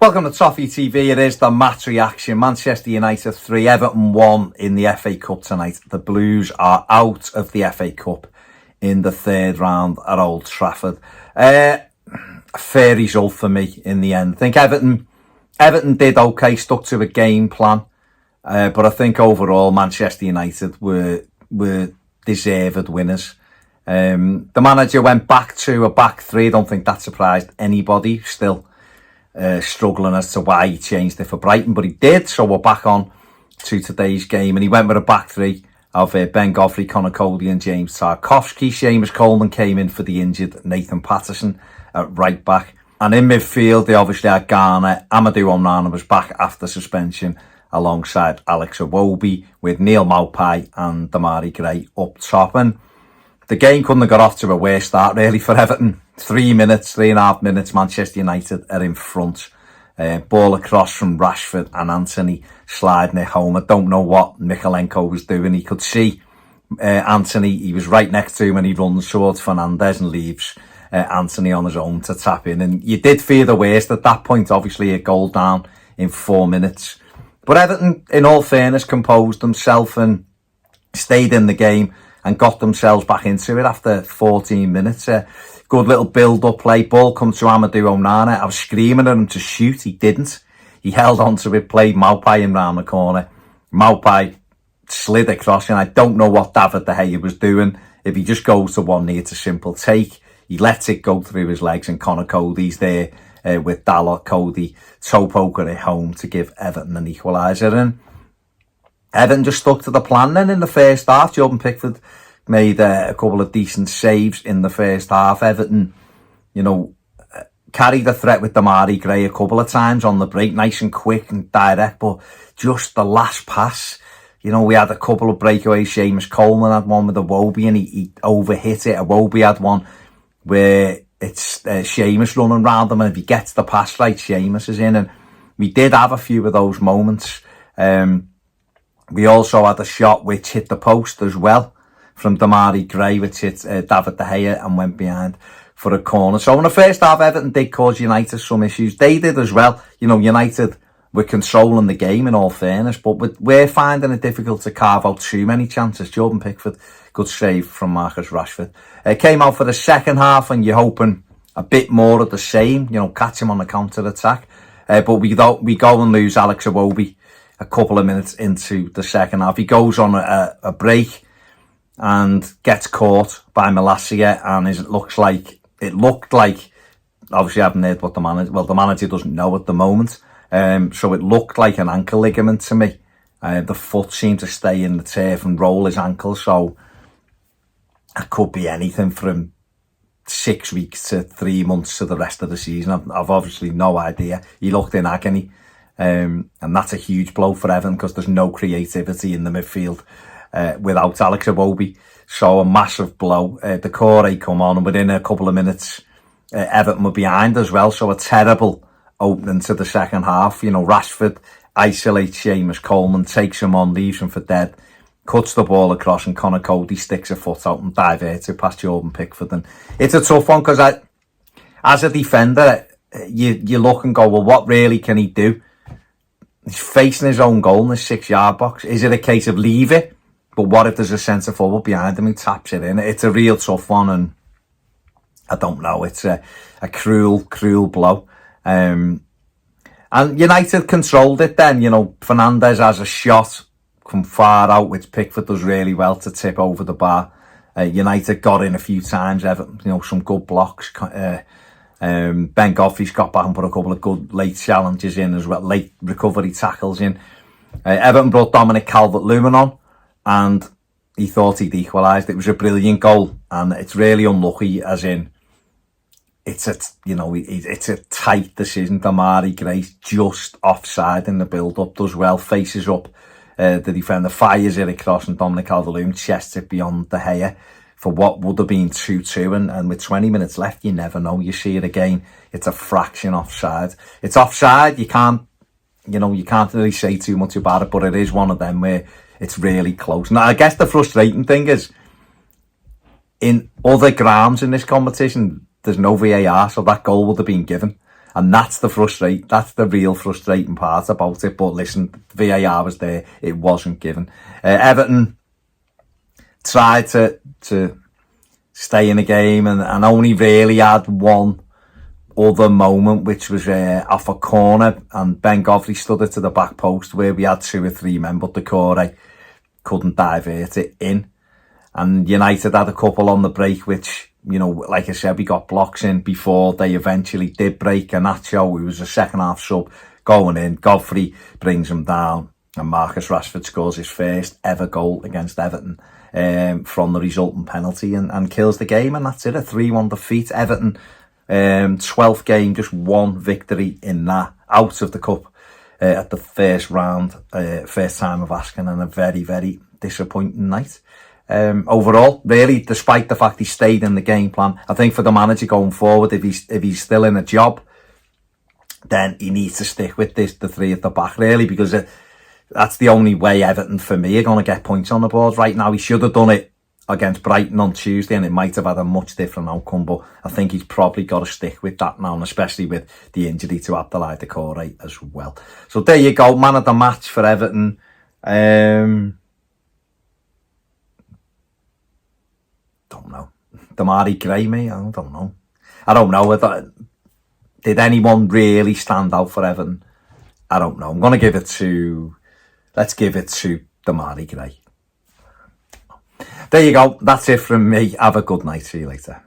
Welcome to Toffee TV. It is the match reaction. Manchester United 3, Everton 1 in the FA Cup tonight. The Blues are out of the FA Cup in the third round at Old Trafford. A fair result for me in the end. I think Everton did okay, stuck to a game plan. But I think overall Manchester United were deserved winners. The manager went back to a back three. I don't think that surprised anybody. Still struggling as to why he changed it for Brighton, but he did. So we're back on to today's game, and he went with a back three of Ben Godfrey, Connor Cody and James Tarkowski. Seamus Coleman came in for the injured Nathan Patterson at right back. And in midfield, they obviously had Garner. Amadou Onana was back after suspension alongside Alex Iwobi, with Neil Maupay and Demarai Gray up top. And the game couldn't have got off to a worse start really for Everton. 3.5 minutes, Manchester United are in front. Ball across from Rashford and Anthony sliding it home. I don't know what Mykolenko was doing. He could see Anthony. He was right next to him and he runs towards Fernandes and leaves Anthony on his own to tap in. And you did fear the worst at that point. Obviously a goal down in 4 minutes. But Everton, in all fairness, composed themselves and stayed in the game and got themselves back into it after 14 minutes. Good little build-up play. Ball comes to Amadou Onana. I was screaming at him to shoot. He didn't. He held on to it, played Maupay in round the corner. Maupay slid across, and I don't know what David De Gea was doing. If he just goes to one knee, it's a simple take. He lets it go through his legs, and Connor Cody's there with Dalot. Cody toe poker it home to give Everton an equaliser. And Everton just stuck to the plan then in the first half. Jordan Pickford made a couple of decent saves in the first half. Everton, carried the threat with Demarai Gray a couple of times on the break, nice and quick and direct, but just the last pass. We had a couple of breakaways. Seamus Coleman had one with Iwobi and he overhit it. Iwobi had one where it's Seamus running round him, and if he gets the pass right, Seamus is in. And we did have a few of those moments. We also had a shot which hit the post as well from Demarai Gray, which hit David De Gea and went behind for a corner. So in the first half, Everton did cause United some issues. They did as well. United were controlling the game in all fairness, but we're finding it difficult to carve out too many chances. Jordan Pickford, good save from Marcus Rashford. Came out for the second half and you're hoping a bit more of the same, catch him on the counter-attack. But we go and lose Alex Iwobi a couple of minutes into the second half. He goes on a break and gets caught by Malacia, and it looked like, obviously I haven't heard what the manager doesn't know at the moment, so it looked like an ankle ligament to me. The foot seemed to stay in the turf and roll his ankle, so it could be anything from 6 weeks to 3 months to the rest of the season. I've obviously no idea. He looked in agony, and that's a huge blow for Everton because there's no creativity in the midfield without Alex Iwobi. So a massive blow. The Corey come on, and within a couple of minutes, Everton were behind as well. So a terrible opening to the second half. Rashford isolates Seamus Coleman, takes him on, leaves him for dead, cuts the ball across, and Connor Cody sticks a foot out and diverts it past Jordan Pickford. And it's a tough one because as a defender, you look and go, well, what really can he do? He's facing his own goal in the 6-yard box. Is it a case of leave it? But what if there's a centre forward behind him who taps it in? It's a real tough one, and I don't know. It's a cruel blow. And United controlled it then. Fernandes has a shot from far out, which Pickford does really well to tip over the bar. United got in a few times. Everton, some good blocks. Ben Godfrey's got back and put a couple of good late challenges in as well, late recovery tackles in. Everton brought Dominic Calvert-Lewin on, and he thought he'd equalised. It was a brilliant goal, and it's really unlucky, as in it's a tight decision. Demarai Gray just offside in the build-up, does well, faces up the defender, fires it across, and Dominic Calvert-Lewin chests it beyond De Gea for what would have been 2-2, and with 20 minutes left, you never know. You see it again, it's a fraction offside. It's offside, you can't really say too much about it, but it is one of them where it's really close. Now, I guess the frustrating thing is, in other grounds in this competition, there's no VAR, so that goal would have been given. And that's the real frustrating part about it. But listen, VAR was there. It wasn't given. Everton tried to stay in the game and only really had one other moment, which was off a corner, and Ben Godfrey stood it to the back post where we had 2 or 3 men, but the Corey couldn't divert it in. And United had a couple on the break, which, like I said, we got blocks in before they eventually did break. And Nacho, who was a second half sub, going in. Godfrey brings him down, and Marcus Rashford scores his first ever goal against Everton from the resulting penalty and kills the game. And that's it, a 3-1 defeat. Everton, 12th game, just 1 victory in that, out of the cup at the first round, first time of asking, and a very, very disappointing night. Overall, really, despite the fact he stayed in the game plan, I think for the manager going forward, if he's still in a job, then he needs to stick with the 3 at the back, really, because that's the only way Everton, for me, are going to get points on the board right now. He should have done it against Brighton on Tuesday, and it might have had a much different outcome, but I think he's probably got to stick with that now, and especially with the injury to Abdoulaye Doucouré as well. So there you go, man of the match for Everton. Don't know. Damari Gray, me? I don't know. I don't know. Did anyone really stand out for Everton? I don't know. I'm going to give it to... Let's give it to Damari Gray. There you go. That's it from me. Have a good night. See you later.